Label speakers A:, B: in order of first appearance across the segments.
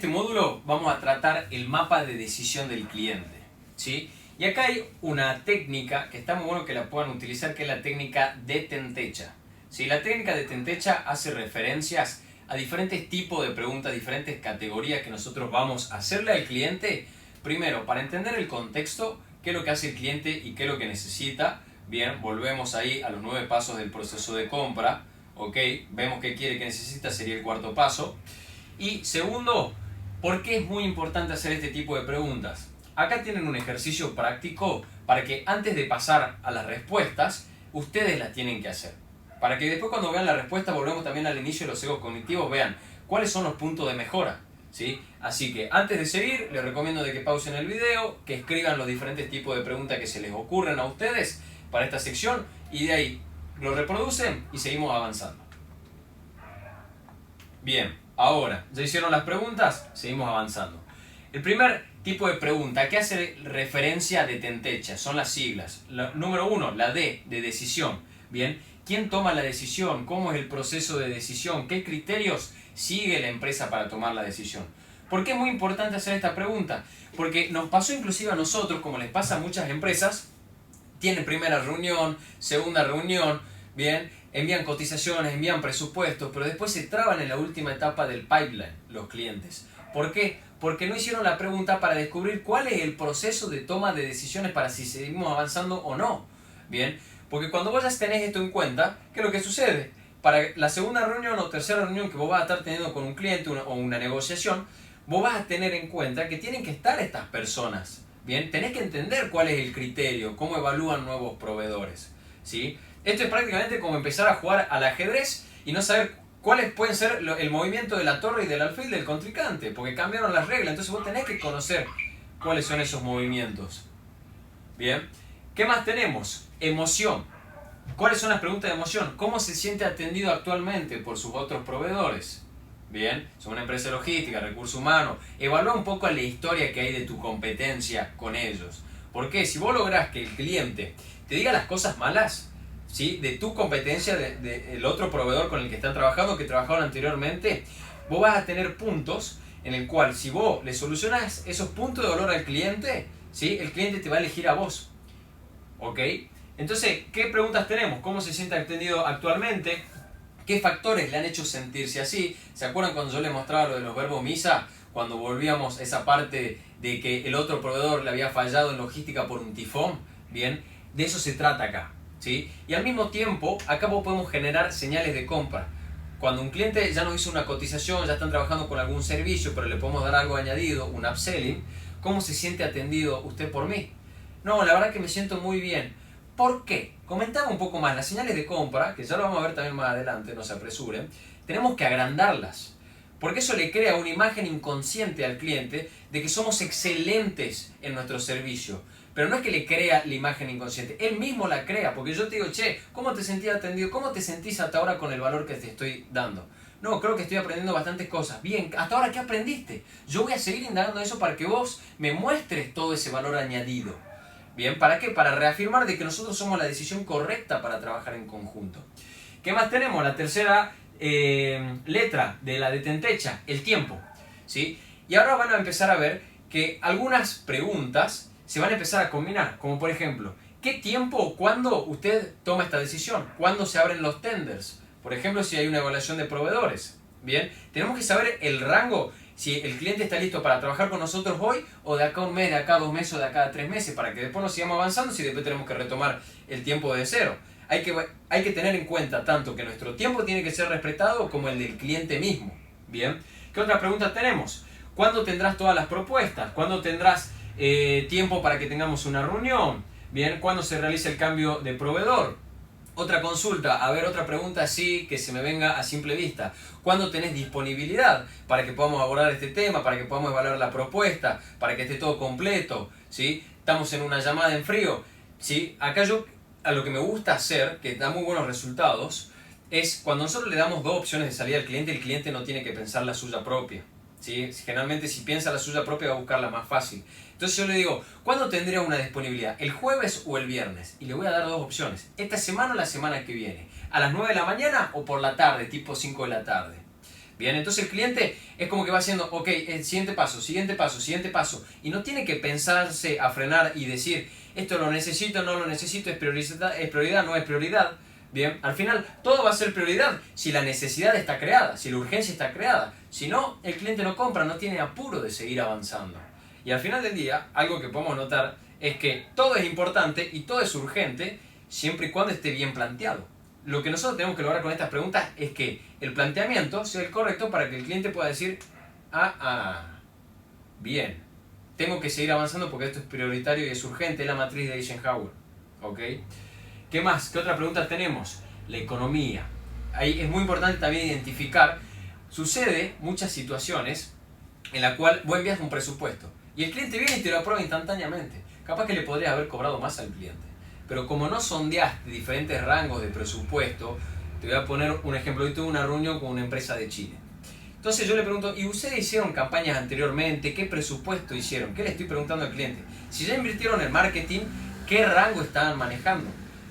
A: En este módulo vamos a tratar el mapa de decisión del cliente, ¿sí? Y acá hay una técnica que está muy bueno que la puedan utilizar, que es la técnica de Tentecha, ¿sí? La técnica de Tentecha hace referencias a diferentes tipos de preguntas, diferentes categorías que nosotros vamos a hacerle al cliente. Primero, para entender el contexto, qué es lo que hace el cliente y qué es lo que necesita. Bien, volvemos ahí a los 9 pasos del proceso de compra, ¿ok? Vemos qué quiere, qué necesita, sería el cuarto paso. Y segundo, ¿por qué es muy importante hacer este tipo de preguntas? Acá tienen un ejercicio práctico para que antes de pasar a las respuestas, ustedes las tienen que hacer. Para que después cuando vean la respuesta, volvemos también al inicio de los sesgos cognitivos, vean cuáles son los puntos de mejora, ¿sí? Así que antes de seguir, les recomiendo de que pausen el video, que escriban los diferentes tipos de preguntas que se les ocurren a ustedes para esta sección y de ahí lo reproducen y seguimos avanzando. Bien, ahora, ¿ya hicieron las preguntas? Seguimos avanzando. El primer tipo de pregunta que hace referencia de Tentecha son las siglas. Número 1, la D, de decisión. Bien, ¿quién toma la decisión? ¿Cómo es el proceso de decisión? ¿Qué criterios sigue la empresa para tomar la decisión? ¿Por qué es muy importante hacer esta pregunta? Porque nos pasó inclusive a nosotros, como les pasa a muchas empresas, tienen primera reunión, segunda reunión, bien, envían cotizaciones, envían presupuestos, pero después se traban en la última etapa del pipeline los clientes. ¿Por qué? Porque no hicieron la pregunta para descubrir cuál es el proceso de toma de decisiones para si seguimos avanzando o no. Bien, porque cuando vos ya tenés esto en cuenta, ¿qué es lo que sucede? Para la segunda reunión o tercera reunión que vos vas a estar teniendo con un cliente o una negociación, vos vas a tener en cuenta que tienen que estar estas personas. Bien, tenés que entender cuál es el criterio, cómo evalúan nuevos proveedores, ¿sí? Esto es prácticamente como empezar a jugar al ajedrez y no saber cuáles pueden ser el movimiento de la torre y del alfil del contrincante, porque cambiaron las reglas, entonces vos tenés que conocer cuáles son esos movimientos. Bien, ¿qué más tenemos? Emoción. ¿Cuáles son las preguntas de emoción? ¿Cómo se siente atendido actualmente por sus otros proveedores? Bien, son una empresa logística, recursos humanos. Evalúa un poco la historia que hay de tu competencia con ellos. Porque si vos lográs que el cliente te diga las cosas malas, ¿sí?, de tu competencia, del otro proveedor con el que están trabajando, que trabajaron anteriormente, vos vas a tener puntos en el cual si vos le solucionás esos puntos de dolor al cliente, ¿sí?, el cliente te va a elegir a vos. ¿Ok? Entonces, ¿qué preguntas tenemos? ¿Cómo se siente atendido actualmente? ¿Qué factores le han hecho sentirse así? ¿Se acuerdan cuando yo les mostraba lo de los verbos misa? Cuando volvíamos a esa parte de que el otro proveedor le había fallado en logística por un tifón. Bien, de eso se trata acá, ¿sí? Y al mismo tiempo, acá podemos generar señales de compra. Cuando un cliente ya nos hizo una cotización, ya están trabajando con algún servicio, pero le podemos dar algo añadido, un upselling, ¿cómo se siente atendido usted por mí? No, la verdad que me siento muy bien. ¿Por qué? Comentaba un poco más, las señales de compra, que ya lo vamos a ver también más adelante, no se apresuren, tenemos que agrandarlas, porque eso le crea una imagen inconsciente al cliente de que somos excelentes en nuestro servicio. Pero no es que le crea la imagen inconsciente, él mismo la crea, porque yo te digo, che, ¿cómo te sentías atendido? ¿Cómo te sentís hasta ahora con el valor que te estoy dando? No, creo que estoy aprendiendo bastantes cosas. Bien, ¿hasta ahora qué aprendiste? Yo voy a seguir indagando eso para que vos me muestres todo ese valor añadido. Bien, ¿para qué? Para reafirmar de que nosotros somos la decisión correcta para trabajar en conjunto. ¿Qué más tenemos? La tercera letra de la de Tentecha, el tiempo, ¿sí? Y ahora van a empezar a ver que algunas preguntas se van a empezar a combinar, como por ejemplo, ¿qué tiempo o cuándo usted toma esta decisión? ¿Cuándo se abren los tenders? Por ejemplo, si hay una evaluación de proveedores. Bien, tenemos que saber el rango, si el cliente está listo para trabajar con nosotros hoy, o de acá a un mes, de acá a 2 meses, o de acá a 3 meses, para que después nos sigamos avanzando, si después tenemos que retomar el tiempo de cero. Hay que tener en cuenta tanto que nuestro tiempo tiene que ser respetado como el del cliente mismo. Bien, ¿qué otra pregunta tenemos? ¿Cuándo tendrás todas las propuestas? ¿Cuándo tendrás tiempo para que tengamos una reunión? Bien, ¿cuándo se realiza el cambio de proveedor? Otra consulta, a ver, otra pregunta así que se me venga a simple vista. ¿Cuándo tenés disponibilidad para que podamos abordar este tema, para que podamos evaluar la propuesta, para que esté todo completo? ¿Sí? Estamos en una llamada en frío. ¿Sí? Acá yo, a lo que me gusta hacer, que da muy buenos resultados, es cuando nosotros le damos 2 opciones de salida al cliente, el cliente no tiene que pensar la suya propia. ¿Sí? Generalmente si piensa la suya propia va a buscar la más fácil. Entonces yo le digo, ¿cuándo tendría una disponibilidad? ¿El jueves o el viernes? Y le voy a dar 2 opciones. ¿Esta semana o la semana que viene? ¿A las 9 de la mañana o por la tarde, tipo 5 de la tarde? Bien, entonces el cliente es como que va haciendo, ok, el siguiente paso, siguiente paso, siguiente paso. Y no tiene que pensarse a frenar y decir, esto lo necesito, no lo necesito, es prioridad, no es prioridad. Bien, al final todo va a ser prioridad si la necesidad está creada, si la urgencia está creada. Si no, el cliente no compra, no tiene apuro de seguir avanzando. Y al final del día, algo que podemos notar es que todo es importante y todo es urgente siempre y cuando esté bien planteado. Lo que nosotros tenemos que lograr con estas preguntas es que el planteamiento sea el correcto para que el cliente pueda decir, bien, tengo que seguir avanzando porque esto es prioritario y es urgente, es la matriz de Eisenhower. ¿Ok? ¿Qué más? ¿Qué otra pregunta tenemos? La economía. Ahí es muy importante también identificar, sucede muchas situaciones en la cual vos envías un presupuesto y el cliente viene y te lo aprueba instantáneamente. Capaz que le podrías haber cobrado más al cliente. Pero como no sondeaste diferentes rangos de presupuesto, te voy a poner un ejemplo. Hoy tuve una reunión con una empresa de Chile. Entonces yo le pregunto, ¿y ustedes hicieron campañas anteriormente? ¿Qué presupuesto hicieron? ¿Qué le estoy preguntando al cliente? Si ya invirtieron en marketing, ¿qué rango estaban manejando?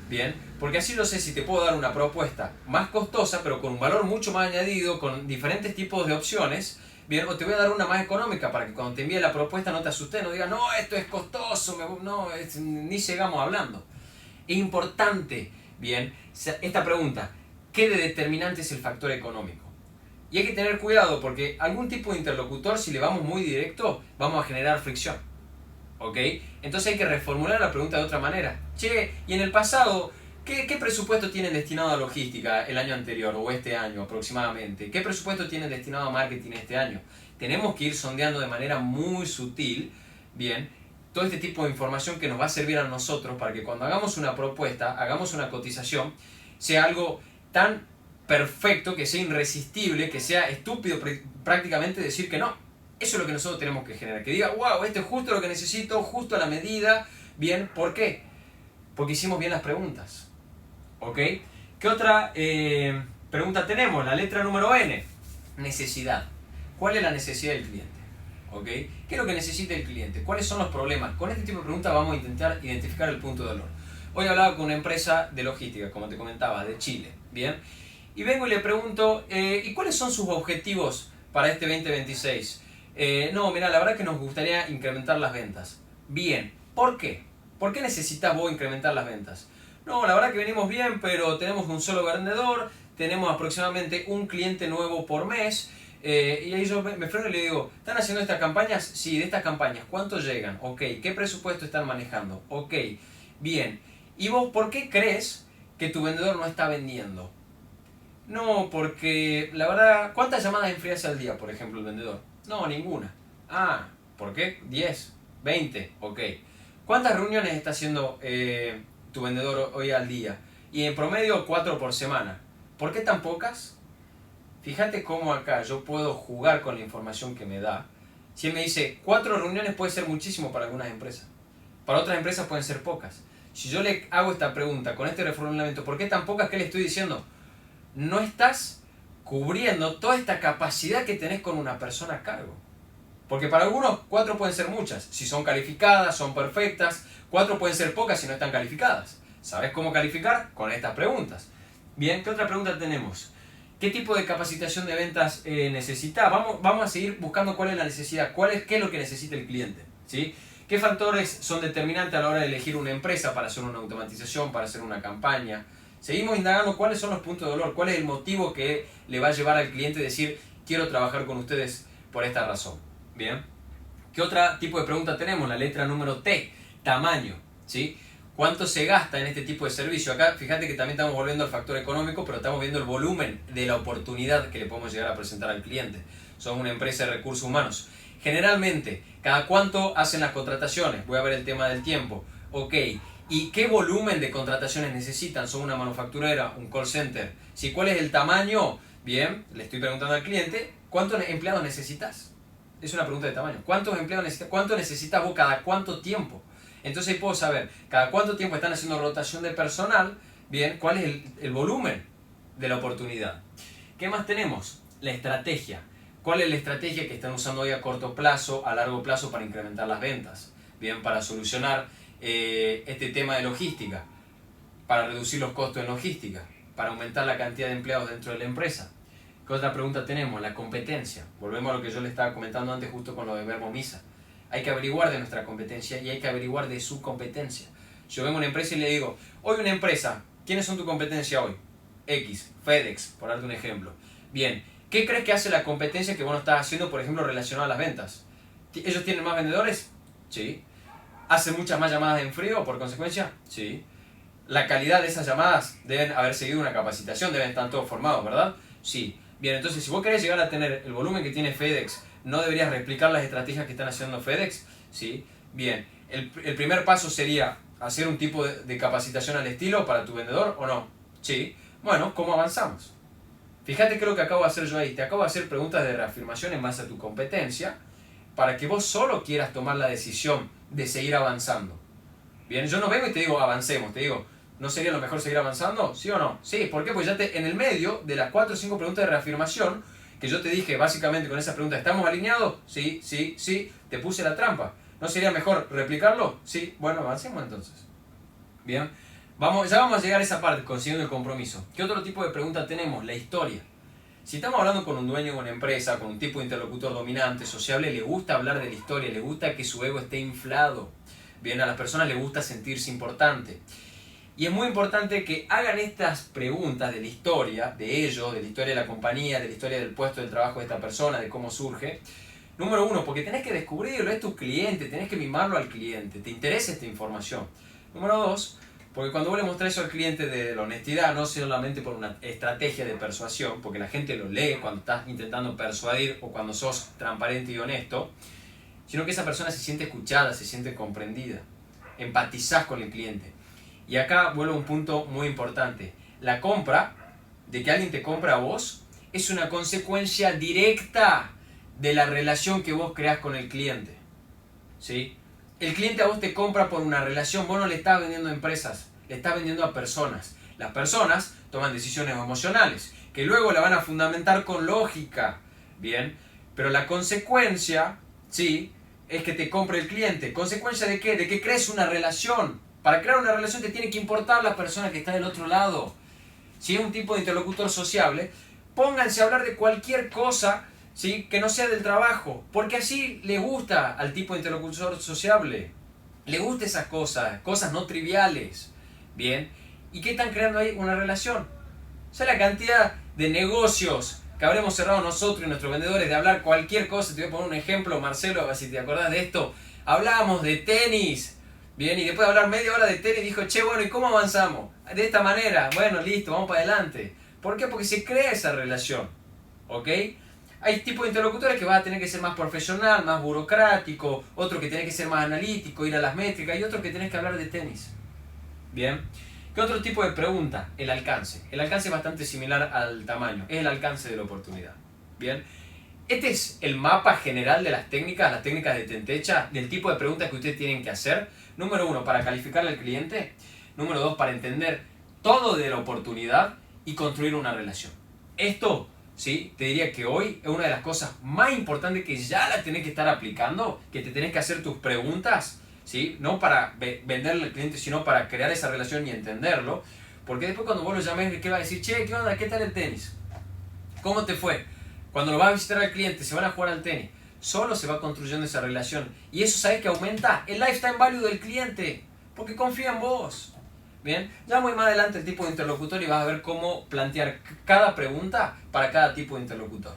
A: Bien, porque así yo sé si te puedo dar una propuesta más costosa, pero con un valor mucho más añadido, con diferentes tipos de opciones. Bien, o te voy a dar una más económica para que cuando te envíe la propuesta no te asustes, no digas, no, esto es costoso, ni llegamos hablando. Es importante, bien, esta pregunta, ¿qué de determinante es el factor económico? Y hay que tener cuidado porque algún tipo de interlocutor, si le vamos muy directo, vamos a generar fricción. ¿Ok? Entonces hay que reformular la pregunta de otra manera. Che, y en el pasado, ¿qué presupuesto tienen destinado a logística el año anterior o este año aproximadamente? ¿Qué presupuesto tienen destinado a marketing este año? Tenemos que ir sondeando de manera muy sutil, bien, todo este tipo de información que nos va a servir a nosotros para que cuando hagamos una propuesta, hagamos una cotización, sea algo tan perfecto, que sea irresistible, que sea estúpido prácticamente decir que no. Eso es lo que nosotros tenemos que generar, que diga, wow, esto es justo lo que necesito, justo a la medida. Bien, ¿por qué? Porque hicimos bien las preguntas. ¿Ok? ¿Qué otra pregunta tenemos? La letra número N. Necesidad. ¿Cuál es la necesidad del cliente? ¿Ok? ¿Qué es lo que necesita el cliente? ¿Cuáles son los problemas? Con este tipo de preguntas vamos a intentar identificar el punto de dolor. Hoy hablaba con una empresa de logística, como te comentaba, de Chile. Bien. Y vengo y le pregunto, ¿y cuáles son sus objetivos para este 2026? No, mira, la verdad que nos gustaría incrementar las ventas. Bien, ¿por qué? ¿Por qué necesitas vos incrementar las ventas? No, la verdad que venimos bien, pero tenemos un solo vendedor, tenemos aproximadamente un cliente nuevo por mes. Y ahí yo me freno y le digo, ¿están haciendo estas campañas? Sí, de estas campañas, ¿cuántos llegan? Ok, ¿qué presupuesto están manejando? Ok, bien. ¿Y vos por qué crees que tu vendedor no está vendiendo? No, porque la verdad, ¿cuántas llamadas enfrías al día, por ejemplo, el vendedor? No, ninguna. Ah, ¿por qué? 10, 20, ok. ¿Cuántas reuniones está haciendo tu vendedor hoy al día? Y en promedio 4 por semana. ¿Por qué tan pocas? Fíjate cómo acá yo puedo jugar con la información que me da. Si él me dice 4 reuniones puede ser muchísimo para algunas empresas. Para otras empresas pueden ser pocas. Si yo le hago esta pregunta con este reformulamiento, ¿por qué tan pocas? ¿Qué le estoy diciendo? No estás cubriendo toda esta capacidad que tenés con una persona a cargo. Porque para algunos 4 pueden ser muchas. Si son calificadas, son perfectas. 4 pueden ser pocas si no están calificadas. ¿Sabes cómo calificar? Con estas preguntas. Bien, ¿qué otra pregunta tenemos? ¿Qué tipo de capacitación de ventas necesitas? Vamos a seguir buscando cuál es la necesidad, qué es lo que necesita el cliente. ¿Sí? ¿Qué factores son determinantes a la hora de elegir una empresa para hacer una automatización, para hacer una campaña? Seguimos indagando cuáles son los puntos de dolor, cuál es el motivo que le va a llevar al cliente a decir quiero trabajar con ustedes por esta razón. Bien. ¿Qué otro tipo de pregunta tenemos? La letra número T, tamaño. ¿Sí? ¿Cuánto se gasta en este tipo de servicio? Acá fíjate que también estamos volviendo al factor económico, pero estamos viendo el volumen de la oportunidad que le podemos llegar a presentar al cliente. Somos una empresa de recursos humanos. Generalmente, ¿cada cuánto hacen las contrataciones? Voy a ver el tema del tiempo. Ok. ¿Y qué volumen de contrataciones necesitan? ¿Son una manufacturera, un call center? ¿Sí? ¿Cuál es el tamaño? Bien, le estoy preguntando al cliente, ¿cuántos empleados necesitas? Es una pregunta de tamaño. ¿Cuántos empleados necesitas? ¿Cuánto necesitas vos cada cuánto tiempo? Entonces ahí puedo saber cada cuánto tiempo están haciendo rotación de personal, bien, cuál es el volumen de la oportunidad. ¿Qué más tenemos? La estrategia. ¿Cuál es la estrategia que están usando hoy a corto plazo, a largo plazo para incrementar las ventas? Bien, para solucionar este tema de logística, para reducir los costos en logística, para aumentar la cantidad de empleados dentro de la empresa. ¿Qué otra pregunta tenemos? La competencia. Volvemos a lo que yo le estaba comentando antes justo con lo de verbo misa. Hay que averiguar de nuestra competencia y hay que averiguar de su competencia. Yo vengo a una empresa y le digo, hoy una empresa, ¿quiénes son tu competencia hoy? X, FedEx, por darte un ejemplo. Bien, ¿qué crees que hace la competencia que vos no estás haciendo, por ejemplo, relacionada a las ventas? ¿Ellos tienen más vendedores? Sí. ¿Hacen muchas más llamadas en frío por consecuencia? Sí. La calidad de esas llamadas deben haber seguido una capacitación, deben estar todos formados, ¿verdad? Sí. Bien, entonces si vos querés llegar a tener el volumen que tiene FedEx, ¿no deberías replicar las estrategias que están haciendo FedEx? Sí. Bien, el primer paso sería hacer un tipo de capacitación al estilo para tu vendedor, ¿o no? Sí. Bueno, ¿cómo avanzamos? Fíjate qué es lo que acabo de hacer yo ahí. Te acabo de hacer preguntas de reafirmación en base a tu competencia para que vos solo quieras tomar la decisión de seguir avanzando. Bien, yo no vengo y te digo avancemos, te digo, ¿no sería lo mejor seguir avanzando? ¿Sí o no? Sí, ¿por qué? Pues ya en el medio de las 4 o 5 preguntas de reafirmación que yo te dije básicamente con esa pregunta, ¿estamos alineados? Sí, sí, sí, te puse la trampa. ¿No sería mejor replicarlo? Sí, bueno, avancemos entonces. Bien, ya vamos a llegar a esa parte, consiguiendo el compromiso. ¿Qué otro tipo de pregunta tenemos? La historia. Si estamos hablando con un dueño de una empresa, con un tipo de interlocutor dominante, sociable, le gusta hablar de la historia, le gusta que su ego esté inflado. Bien, a las personas les gusta sentirse importante. Y es muy importante que hagan estas preguntas de la historia, de ellos, de la historia de la compañía, de la historia del puesto del trabajo de esta persona, de cómo surge. Número 1, porque tenés que descubrirlo, es tu cliente, tenés que mimarlo al cliente, te interesa esta información. Número 2, porque cuando vos le mostrás eso al cliente de la honestidad, no solamente por una estrategia de persuasión, porque la gente lo lee cuando estás intentando persuadir o cuando sos transparente y honesto, sino que esa persona se siente escuchada, se siente comprendida, empatizás con el cliente. Y acá vuelvo a un punto muy importante. La compra, de que alguien te compra a vos, es una consecuencia directa de la relación que vos creás con el cliente. ¿Sí? El cliente a vos te compra por una relación, vos no le estás vendiendo a empresas, le estás vendiendo a personas. Las personas toman decisiones emocionales, que luego la van a fundamentar con lógica. Bien, pero la consecuencia, sí, es que te compre el cliente. ¿Consecuencia de qué? De que crees una relación. Para crear una relación te tiene que importar la persona que está del otro lado. Si es un tipo de interlocutor sociable, pónganse a hablar de cualquier cosa, ¿sí?, que no sea del trabajo, porque así le gusta al tipo de interlocutor sociable. Le gusta esas cosas, cosas no triviales. Bien, ¿y qué están creando ahí? Una relación. O sea, la cantidad de negocios que habremos cerrado nosotros y nuestros vendedores de hablar cualquier cosa. Te voy a poner un ejemplo, Marcelo, a ver si te acordás de esto. Hablábamos de tenis. Bien, y después de hablar media hora de tenis dijo, che, bueno, ¿y cómo avanzamos? De esta manera, bueno, listo, vamos para adelante. ¿Por qué? Porque se crea esa relación, ¿ok? Hay tipos de interlocutores que van a tener que ser más profesional, más burocrático, otro que tiene que ser más analítico, ir a las métricas, y otro que tenés que hablar de tenis. Bien. ¿Qué otro tipo de pregunta? El alcance. El alcance es bastante similar al tamaño, es el alcance de la oportunidad. Bien. Este es el mapa general de las técnicas de Tentecha, del tipo de preguntas que ustedes tienen que hacer. Número 1, para calificar al cliente. Número 2, para entender todo de la oportunidad y construir una relación. Esto, ¿sí?, te diría que hoy es una de las cosas más importantes que ya la tenés que estar aplicando, que te tenés que hacer tus preguntas, ¿sí?, no para venderle al cliente, sino para crear esa relación y entenderlo. Porque después cuando vos lo llames, ¿qué va a decir? Che, ¿qué onda? ¿Qué tal el tenis? ¿Cómo te fue? Cuando lo vas a visitar al cliente, se van a jugar al tenis. Solo se va construyendo esa relación. Y eso, ¿sabes que aumenta? El lifetime value del cliente. Porque confía en vos. Bien, ya muy más adelante el tipo de interlocutor y vas a ver cómo plantear cada pregunta para cada tipo de interlocutor.